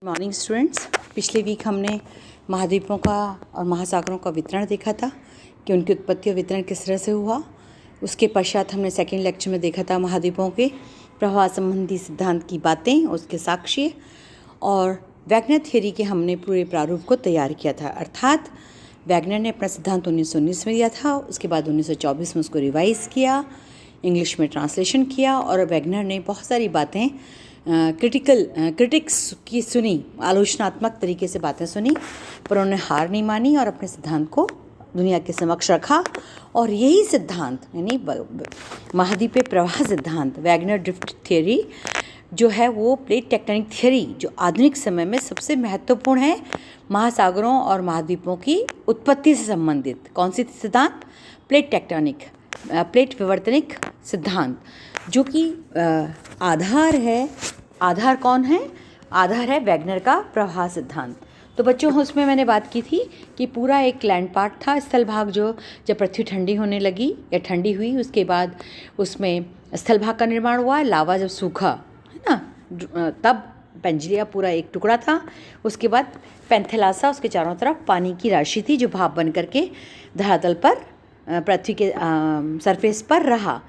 Morning students, पिछले week हमने महाद्वीपों का और महासागरों का वितरण देखा था कि उनकी उत्पत्ति और वितरण किस तरह से हुआ। उसके पश्चात हमने सेकेंड लेक्चर में देखा था महाद्वीपों के प्रवाह संबंधी सिद्धांत की बातें, उसके साक्ष्य और वैगनर थ्योरी के हमने पूरे प्रारूप को तैयार किया था। अर्थात वैगनर ने अपना सिद्धांत 1919 में दिया था, उसके बाद 1924 में उसको रिवाइज़ किया, इंग्लिश में ट्रांसलेशन किया और वैगनर ने बहुत सारी बातें क्रिटिक्स की सुनी, आलोचनात्मक तरीके से बातें सुनी, पर उन्होंने हार नहीं मानी और अपने सिद्धांत को दुनिया के समक्ष रखा। और यही सिद्धांत यानी महाद्वीपीय प्रवाह सिद्धांत, वैगनर ड्रिफ्ट थ्योरी जो है, वो प्लेट टेक्टोनिक थ्योरी जो आधुनिक समय में सबसे महत्वपूर्ण है महासागरों और महाद्वीपों की उत्पत्ति से संबंधित। कौन सी सिद्धांत? प्लेट विवर्तनिक सिद्धांत, जो कि आधार है। आधार कौन है? आधार है वैगनर का प्रवाह सिद्धांत। तो बच्चों, उसमें मैंने बात की थी कि पूरा एक लैंड पार्ट था, स्थल भाग, जो जब पृथ्वी ठंडी होने लगी या ठंडी हुई उसके बाद उसमें स्थल भाग का निर्माण हुआ। लावा जब सूखा, है ना, तब पेंजिलिया पूरा एक टुकड़ा था। उसके बाद पेंथेलासा, उसके चारों तरफ पानी की राशि थी जो भाप बन करके धरातल पर, पृथ्वी के सरफेस पर रहा।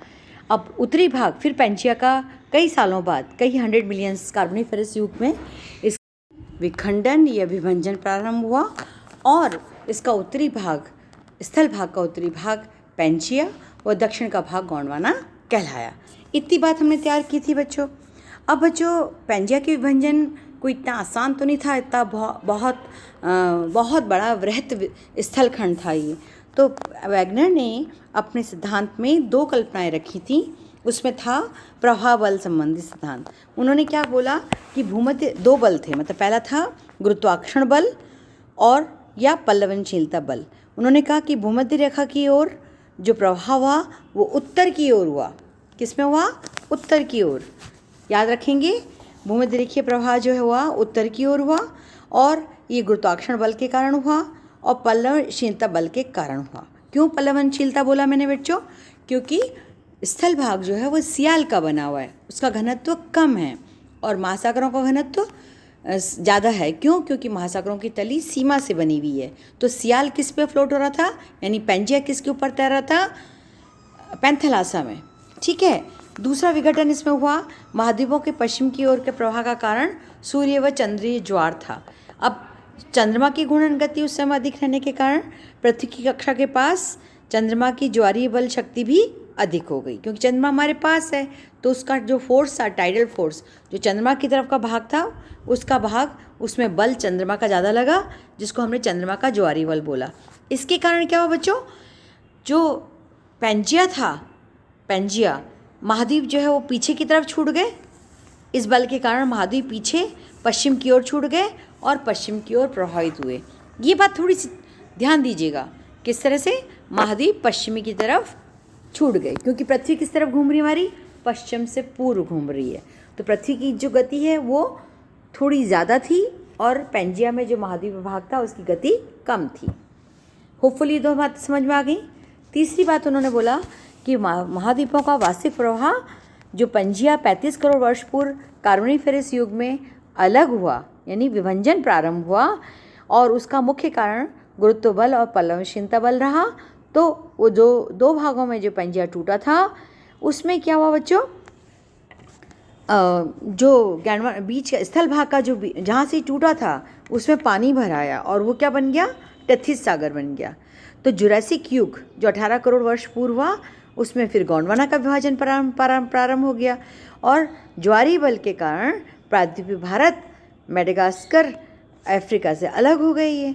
अब उत्तरी भाग, फिर पेंजिया का कई सालों बाद, कई 100 मिलियन कार्बोनिफेरस युग में इस विखंडन या विभंजन प्रारंभ हुआ और इसका उत्तरी भाग, स्थल भाग का उत्तरी भाग पेंजिया और दक्षिण का भाग गोंडवाना कहलाया। इतनी बात हमने तैयार की थी बच्चों। अब बच्चों, पेंजिया के विभंजन कोई इतना आसान तो नहीं था, इतना बहुत बड़ा वृहत स्थल खंड था ये। तो वैगनर ने अपने सिद्धांत में दो कल्पनाएं रखी थी। उसमें था प्रवाह बल संबंधी सिद्धांत। उन्होंने क्या बोला कि भूमध्य दो बल थे, मतलब पहला था गुरुत्वाकर्षण बल और या पल्लवनशीलता बल। उन्होंने कहा कि भूमध्य रेखा की ओर जो प्रवाह हुआ वो उत्तर की ओर हुआ। किस में हुआ? उत्तर की ओर। याद रखेंगे, भूमध्य रेखीय प्रवाह जो हुआ उत्तर की ओर हुआ और ये गुरुत्वाकर्षण बल के कारण हुआ और पल्लवनशीलता बल के कारण हुआ। क्यों पल्लवनशीलता बोला मैंने बच्चों? क्योंकि स्थल भाग जो है वो सियाल का बना हुआ है, उसका घनत्व कम है और महासागरों का घनत्व ज़्यादा है। क्यों? क्योंकि महासागरों की तली सीमा से बनी हुई है। तो सियाल किस पे फ्लोट हो रहा था, यानी पेंजिया किसके ऊपर तैर रहा था? पेंथेलासा में। ठीक है। दूसरा विघटन इसमें हुआ महाद्वीपों के पश्चिम की ओर के प्रवाह का कारण सूर्य व चंद्रीय ज्वार था। अब चंद्रमा की घूर्णन गति उस समय अधिक रहने के कारण पृथ्वी की कक्षा के पास चंद्रमा की ज्वारीय बल शक्ति भी अधिक हो गई। क्योंकि चंद्रमा हमारे पास है तो उसका जो फोर्स था, टाइडल फोर्स, जो चंद्रमा की तरफ का भाग था उसका भाग, उसमें बल चंद्रमा का ज़्यादा लगा, जिसको हमने चंद्रमा का ज्वारीय बल बोला। इसके कारण क्या हुआ बच्चों? जो पेंजिया था, पेंजिया महाद्वीप जो है वो पीछे की तरफ छूट गए। इस बल के कारण महाद्वीप पीछे पश्चिम की ओर छूट गए और पश्चिम की ओर प्रभावित हुए। ये बात थोड़ी सी ध्यान दीजिएगा, किस तरह से महाद्वीप पश्चिमी की तरफ छूट गए, क्योंकि पृथ्वी किस तरफ घूम रही है हमारी? पश्चिम से पूर्व घूम रही है। तो पृथ्वी की जो गति है वो थोड़ी ज़्यादा थी और पेंजिया में जो महाद्वीप भाग था उसकी गति कम थी। होपफुली दो बात समझ में आ गई। तीसरी बात उन्होंने बोला कि महाद्वीपों का वास्तविक प्रवाह जो पेंजिया 35 करोड़ वर्ष पूर्व कार्बोनिफेरस युग में अलग हुआ, यानी विभंजन प्रारंभ हुआ और उसका मुख्य कारण गुरुत्व बल और पल्लवनशीलता बल रहा। तो वो जो दो भागों में जो पेंजिया टूटा था उसमें क्या हुआ बच्चों? जो बीच का स्थल भाग का जो जहाँ से टूटा था उसमें पानी भर आया और वो क्या बन गया? टेथिस सागर बन गया। तो जुरासिक युग जो 18 करोड़ वर्ष पूर्व हुआ उसमें फिर गोंडवाना का विभाजन प्रारंभ हो गया और ज्वारीय बल के कारण प्रायद्वीपीय भारत, मेडागास्कर अफ्रीका से अलग हो गई है।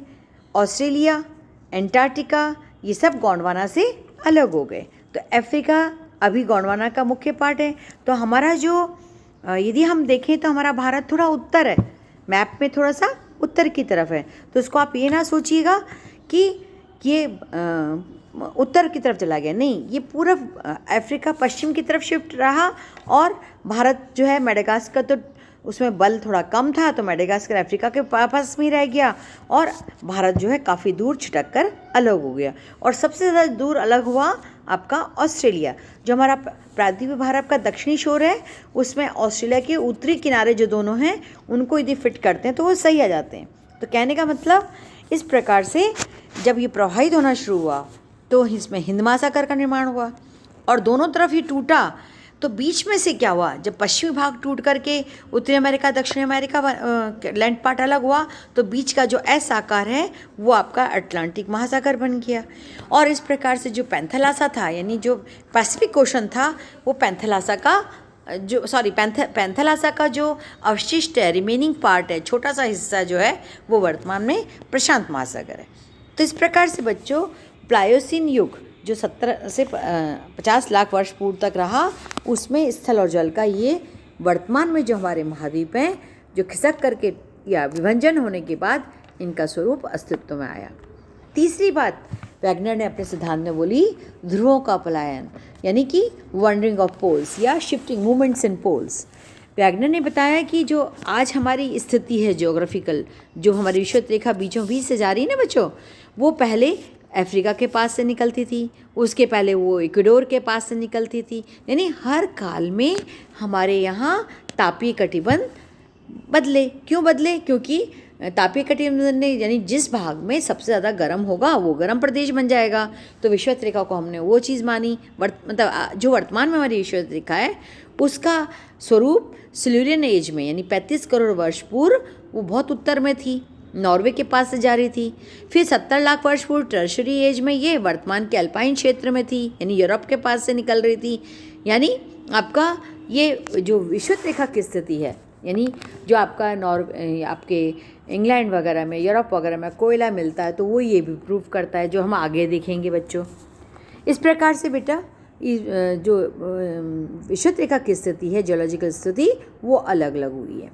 ऑस्ट्रेलिया, एंटार्क्टिका, ये सब गोंडवाना से अलग हो गए। तो अफ्रीका अभी गोंडवाना का मुख्य पार्ट है। तो हमारा जो यदि हम देखें तो हमारा भारत थोड़ा उत्तर है, मैप में थोड़ा सा उत्तर की तरफ है। तो उसको आप ये ना सोचिएगा कि ये उत्तर की तरफ चला गया, नहीं, ये पूर्व अफ्रीका पश्चिम की तरफ शिफ्ट रहा और भारत जो है मेडागास्कर तो उसमें बल थोड़ा कम था, तो मेडागास्कर अफ्रीका के पास में ही रह गया और भारत जो है काफ़ी दूर छिटक कर अलग हो गया। और सबसे ज़्यादा दूर अलग हुआ आपका ऑस्ट्रेलिया। जो हमारा प्रायद्वीप भारत का दक्षिणी छोर है, उसमें ऑस्ट्रेलिया के उत्तरी किनारे जो दोनों हैं उनको यदि फिट करते हैं तो वो सही आ जाते हैं। तो कहने का मतलब इस प्रकार से जब ये प्रवाहित होना शुरू हुआ तो इसमें हिंद महासागर का निर्माण हुआ और दोनों तरफ ही टूटा। तो बीच में से क्या हुआ, जब पश्चिमी भाग टूट करके उत्तरी अमेरिका दक्षिणी अमेरिका लैंड पार्ट अलग हुआ, तो बीच का जो एस आकार है वो आपका अटलांटिक महासागर बन गया। और इस प्रकार से जो पैंथेलासा था, यानी जो पैसिफिक ओशन था, वो पैंथेलासा का जो अवशिष्ट है, रिमेनिंग पार्ट है, छोटा सा हिस्सा जो है वो वर्तमान में प्रशांत महासागर है। तो इस प्रकार से बच्चों प्लायोसीन युग जो 70 से 50 लाख वर्ष पूर्व तक रहा, उसमें स्थल और जल का ये वर्तमान में जो हमारे महाद्वीप हैं, जो खिसक करके या विभंजन होने के बाद इनका स्वरूप अस्तित्व में आया। तीसरी बात वैगनर ने अपने सिद्धांत में बोली, ध्रुवों का पलायन, यानी कि वंडरिंग ऑफ पोल्स या shifting movements in poles. Wagner ने बताया कि जो आज हमारी स्थिति है ज्योग्राफिकल, जो हमारी विषुवत रेखा बीचों बीच से जा रही है ना बच्चों, वो पहले अफ्रीका के पास से निकलती थी, उसके पहले वो इक्वाडोर के पास से निकलती थी। यानी हर काल में हमारे यहाँ तापीय कटिबंध बदले। क्यों बदले? क्योंकि तापीय कटिबंध ने, यानी जिस भाग में सबसे ज़्यादा गर्म होगा वो गर्म प्रदेश बन जाएगा। तो विषुवत रेखा को हमने वो चीज़ मानी, मतलब जो वर्तमान में हमारी विषुवत रेखा है उसका स्वरूप सिल्यूरियन एज में, यानी 35 करोड़ वर्ष पूर्व वो बहुत उत्तर में थी, नॉर्वे के पास से जा रही थी। फिर 70 लाख वर्ष पूर्व टर्शरी एज में ये वर्तमान के अल्पाइन क्षेत्र में थी, यानी यूरोप के पास से निकल रही थी। यानी आपका ये जो विषुवत रेखा की स्थिति है, यानी जो आपका आपके इंग्लैंड वगैरह में, यूरोप वगैरह में कोयला मिलता है, तो वो ये भी प्रूव करता है, जो हम आगे देखेंगे बच्चों। इस प्रकार से बेटा जो विषुवत रेखा की स्थिति है, जियोलॉजिकल स्थिति, वो अलग अलग हुई है।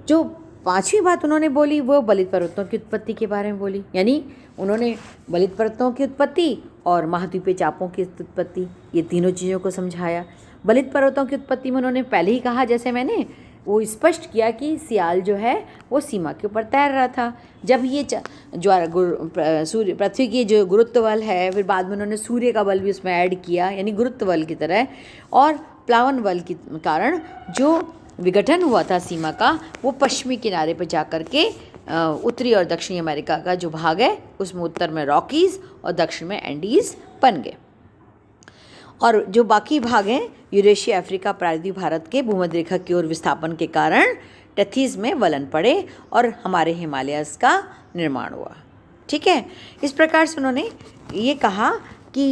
जो पांचवी बात उन्होंने बोली वो बलित पर्वतों की उत्पत्ति के बारे में बोली, यानी उन्होंने बलित पर्वतों की उत्पत्ति और महाद्वीपीय चापों की उत्पत्ति, ये तीनों चीज़ों को समझाया। बलित पर्वतों की उत्पत्ति में उन्होंने पहले ही कहा, जैसे मैंने वो स्पष्ट किया कि सियाल जो है वो सीमा के ऊपर तैर रहा था। जब ये सूर्य पृथ्वी की जो गुरुत्व बल है, फिर बाद में उन्होंने सूर्य का बल भी उसमें ऐड किया, यानी गुरुत्व बल की तरह, और प्लावन बल के कारण जो विघटन हुआ था सीमा का, वो पश्चिमी किनारे पर जाकर के उत्तरी और दक्षिणी अमेरिका का जो भाग है उसमें उत्तर में रॉकीज़ और दक्षिण में एंडीज़ बन गए। और जो बाकी भाग हैं यूरेशिया, अफ्रीका, प्रायद्वीप भारत के भूमध्य रेखा की ओर विस्थापन के कारण टेथीज़ में वलन पड़े और हमारे हिमालयस का निर्माण हुआ। ठीक है, इस प्रकार से उन्होंने ये कहा कि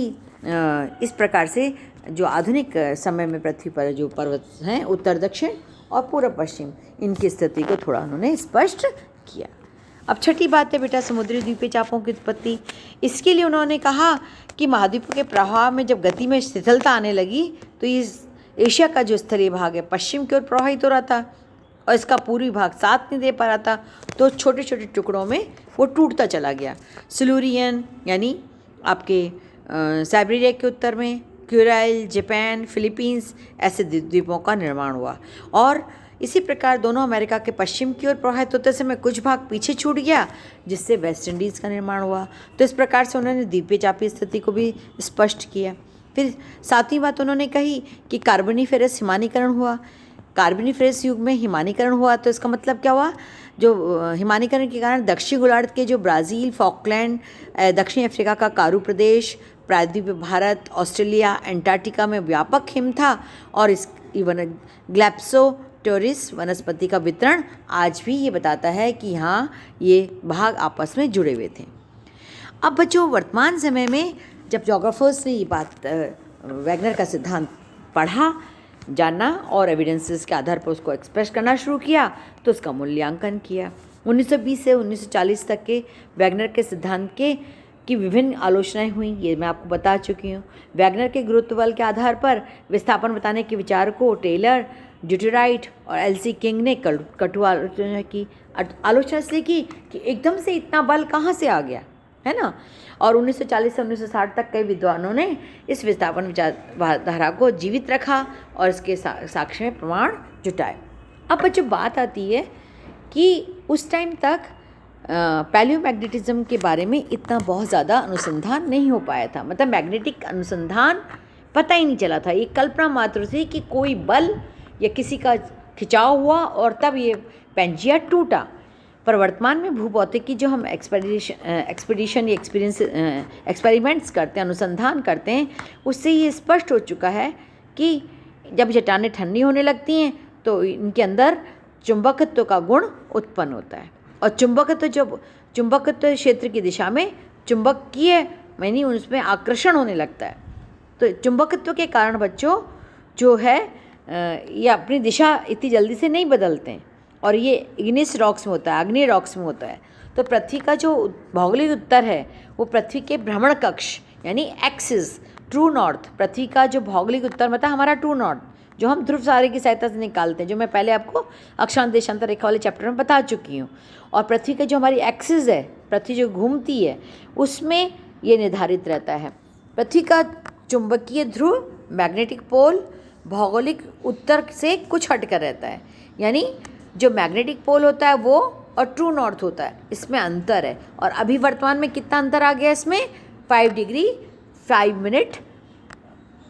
इस प्रकार से जो आधुनिक समय में पृथ्वी पर जो पर्वत हैं उत्तर दक्षिण और पूर्व पश्चिम, इनकी स्थिति को थोड़ा उन्होंने स्पष्ट किया। अब छठी बात है बेटा समुद्री द्वीपीय चापों की उत्पत्ति। इसके लिए उन्होंने कहा कि महाद्वीपों के प्रवाह में जब गति में शिथिलता आने लगी तो इस एशिया का जो स्थलीय भाग है पश्चिम की ओर प्रवाहित हो रहा था और इसका पूर्वी भाग साथ नहीं दे पा रहा था, तो छोटे छोटे टुकड़ों में वो टूटता चला गया। सिल्यूरियन यानी आपके साइबेरिया के उत्तर में क्यूराइल, जापान, फिलीपींस ऐसे द्वीपों का निर्माण हुआ। और इसी प्रकार दोनों अमेरिका के पश्चिम की ओर प्रवाहित होते समय कुछ भाग पीछे छूट गया, जिससे वेस्ट इंडीज़ का निर्माण हुआ। तो इस प्रकार से उन्होंने द्वीपीय चापीय स्थिति को भी स्पष्ट किया। फिर सातवीं बात उन्होंने कही कि कार्बोनिफेरस हिमानीकरण हुआ। कार्बोनिफेरस युग में हिमानीकरण हुआ, तो इसका मतलब क्या हुआ, जो हिमानीकरण के कारण दक्षिणी गोलार्ध के जो ब्राज़ील, फॉकलैंड, दक्षिणी अफ्रीका का कारू प्रदेश, प्रायद्वीप भारत, ऑस्ट्रेलिया, अंटार्कटिका में व्यापक हिम था और इस इवन ग्लैप्सोटोरिस वनस्पति का वितरण आज भी ये बताता है कि यहाँ ये भाग आपस में जुड़े हुए थे। अब बच्चों वर्तमान समय में जब जोग्राफर्स ने ये बात वैगनर का सिद्धांत पढ़ा, जानना और एविडेंसेस के आधार पर उसको एक्सप्रेस करना शुरू किया, तो उसका मूल्यांकन किया। 1920 से 1940 तक के वैगनर के सिद्धांत की विभिन्न आलोचनाएं हुई, ये मैं आपको बता चुकी हूँ। वैगनर के गुरुत्व बल के आधार पर विस्थापन बताने के विचार को टेलर, ड्यूटेराइट और एलसी किंग ने कटु आलोचना की। आलोचना इसलिए की कि एकदम से इतना बल कहाँ से आ गया, है ना। और 1940 से 1960 तक कई विद्वानों ने इस विस्थापन विचारधारा को जीवित रखा और इसके साक्ष्य में प्रमाण जुटाए। अब बच्चों बात आती है कि उस टाइम तक पैलियोमैग्नेटिज्म के बारे में इतना बहुत ज़्यादा अनुसंधान नहीं हो पाया था, मतलब मैग्नेटिक अनुसंधान पता ही नहीं चला था। ये कल्पना मात्र थी कि कोई बल या किसी का खिंचाव हुआ और तब ये पेंजिया टूटा। पर वर्तमान में भूभौतिकी जो हम एक्सपीडिशन या एक्सपेरिमेंट्स करते हैं, अनुसंधान करते हैं, उससे ये स्पष्ट हो चुका है कि जब चट्टानें ठंडी होने लगती हैं तो इनके अंदर चुंबकत्व का गुण उत्पन्न होता है, और चुंबकत्व क्षेत्र की दिशा में चुंबकीय यानी उसमें आकर्षण होने लगता है। तो चुंबकत्व के कारण बच्चों जो है ये अपनी दिशा इतनी जल्दी से नहीं बदलते हैं, और ये इग्नियस रॉक्स में होता है, आग्नेय रॉक्स में होता है। तो पृथ्वी का जो भौगोलिक उत्तर है वो पृथ्वी के भ्रमण कक्ष यानी एक्सिस ट्रू नॉर्थ, पृथ्वी का जो भौगोलिक उत्तर मतलब हमारा ट्रू नॉर्थ जो हम ध्रुव तारे की सहायता से निकालते हैं, जो मैं पहले आपको अक्षांश देशांतर रेखा वाले चैप्टर में बता चुकी हूँ। और पृथ्वी का जो हमारी एक्सिस है, पृथ्वी जो घूमती है, उसमें ये निर्धारित रहता है। पृथ्वी का चुंबकीय ध्रुव मैग्नेटिक पोल भौगोलिक उत्तर से कुछ हटकर रहता है, यानी जो मैग्नेटिक पोल होता है वो और ट्रू नॉर्थ होता है, इसमें अंतर है। और अभी वर्तमान में कितना अंतर आ गया इसमें, 5 डिग्री 5 मिनट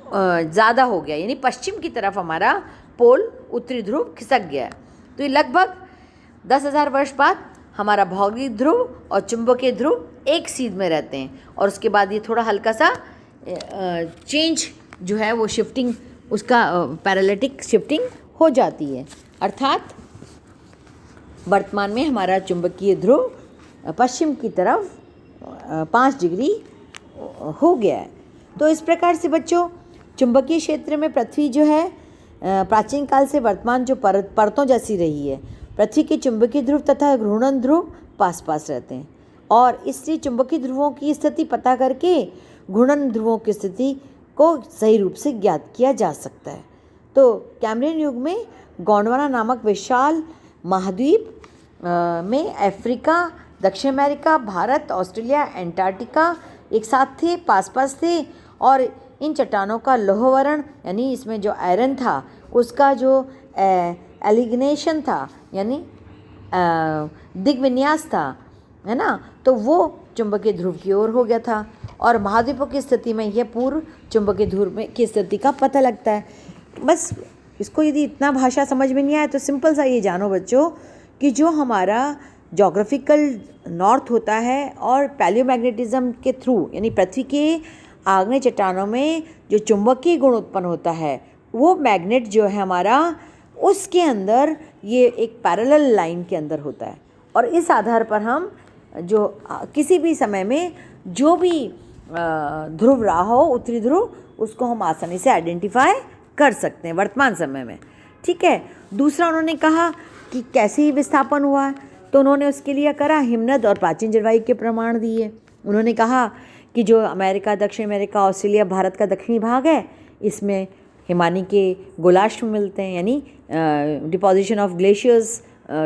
ज़्यादा हो गया, यानी पश्चिम की तरफ हमारा पोल उत्तरी ध्रुव खिसक गया है। तो ये लगभग 10,000 वर्ष बाद हमारा भौगोलिक ध्रुव और चुंबकीय ध्रुव एक सीध में रहते हैं, और उसके बाद ये थोड़ा हल्का सा चेंज जो है वो शिफ्टिंग, उसका पैरेलैटिक शिफ्टिंग हो जाती है। अर्थात वर्तमान में हमारा चुंबकीय ध्रुव पश्चिम की तरफ 5 डिग्री हो गया है। तो इस प्रकार से बच्चों चुंबकीय क्षेत्र में पृथ्वी जो है प्राचीन काल से वर्तमान जो परतों जैसी रही है। पृथ्वी के चुंबकीय ध्रुव तथा घूर्णन ध्रुव पास पास रहते हैं, और इसलिए चुंबकीय ध्रुवों की स्थिति पता करके घूर्णन ध्रुवों की स्थिति को सही रूप से ज्ञात किया जा सकता है। तो कैम्ब्रियन युग में गोंडवाना नामक विशाल महाद्वीप में अफ्रीका, दक्षिण अमेरिका, भारत, ऑस्ट्रेलिया, एंटार्क्टिका एक साथ थे, पास पास थे, और इन चट्टानों का लोहवर्ण यानी इसमें जो आयरन था उसका जो एलिग्नेशन था यानी दिग्विन्यास था, है ना, तो वो चुंबकीय ध्रुव की ओर हो गया था। और महाद्वीपों की स्थिति में यह पूर्व चुंबकीय ध्रुव में की स्थिति का पता लगता है। बस इसको यदि इतना भाषा समझ में नहीं आया तो सिंपल सा ये जानो बच्चों कि जो हमारा जोग्राफिकल नॉर्थ होता है और पैलियोमैग्नेटिज्म के थ्रू यानी पृथ्वी के आग्नेय चट्टानों में जो चुंबकीय गुण उत्पन्न होता है, वो मैग्नेट जो है हमारा उसके अंदर ये एक पैरेलल लाइन के अंदर होता है, और इस आधार पर हम जो किसी भी समय में जो भी ध्रुव रहा हो उत्तरी ध्रुव, उसको हम आसानी से आइडेंटिफाई कर सकते हैं वर्तमान समय में। ठीक है। दूसरा उन्होंने कहा कि कैसे ही विस्थापन हुआ, तो उन्होंने उसके लिए करा हिमनद और प्राचीन जलवायु के प्रमाण दिए। उन्होंने कहा कि जो अमेरिका, दक्षिण अमेरिका, ऑस्ट्रेलिया, भारत का दक्षिणी भाग है, इसमें हिमानी के गोलाश्म मिलते हैं, यानी डिपोजिशन ऑफ ग्लेशियर्स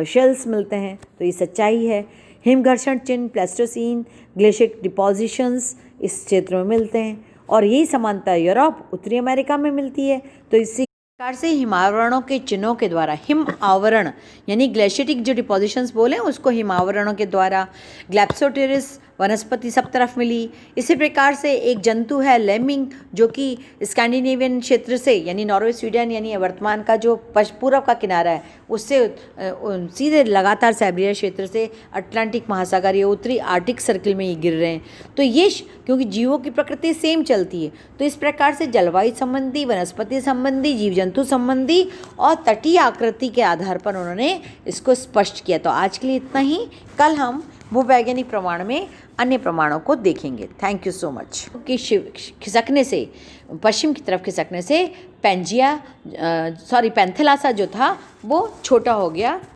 शेल्स मिलते हैं। तो ये सच्चाई है। हिमघर्षण चिन्ह प्लेस्टोसीन ग्लेशियर डिपोजिशंस इस क्षेत्र में मिलते हैं, और यही समानता यूरोप, उत्तरी अमेरिका में मिलती है। तो इसी प्रकार से हिमावरणों के चिन्हों के द्वारा हिम आवरण यानी ग्लेशियटिक जो डिपोजिशंस बोले उसको हिमावरणों के द्वारा ग्लैप्सोटेरिस वनस्पति सब तरफ मिली। इसी प्रकार से एक जंतु है लेमिंग, जो कि स्कैंडिनेवियन क्षेत्र से यानी नॉर्वे, स्वीडन यानी वर्तमान का जो पूर्व का किनारा है उससे सीधे लगातार साइबेरिया क्षेत्र से अटलांटिक महासागर या उत्तरी आर्टिक सर्किल में ये गिर रहे हैं। तो ये क्योंकि जीवों की प्रकृति सेम चलती है, तो इस प्रकार से जलवायु संबंधी, वनस्पति संबंधी, जीव जंतु संबंधी और तटीय आकृति के आधार पर उन्होंने इसको स्पष्ट किया। तो आज के लिए इतना ही। कल हम भूवैज्ञानिक प्रमाण में अन्य प्रमाणों को देखेंगे। Thank you so much. कि खिसकने से, पश्चिम की तरफ खिसकने से पैंथेलासा जो था वो छोटा हो गया।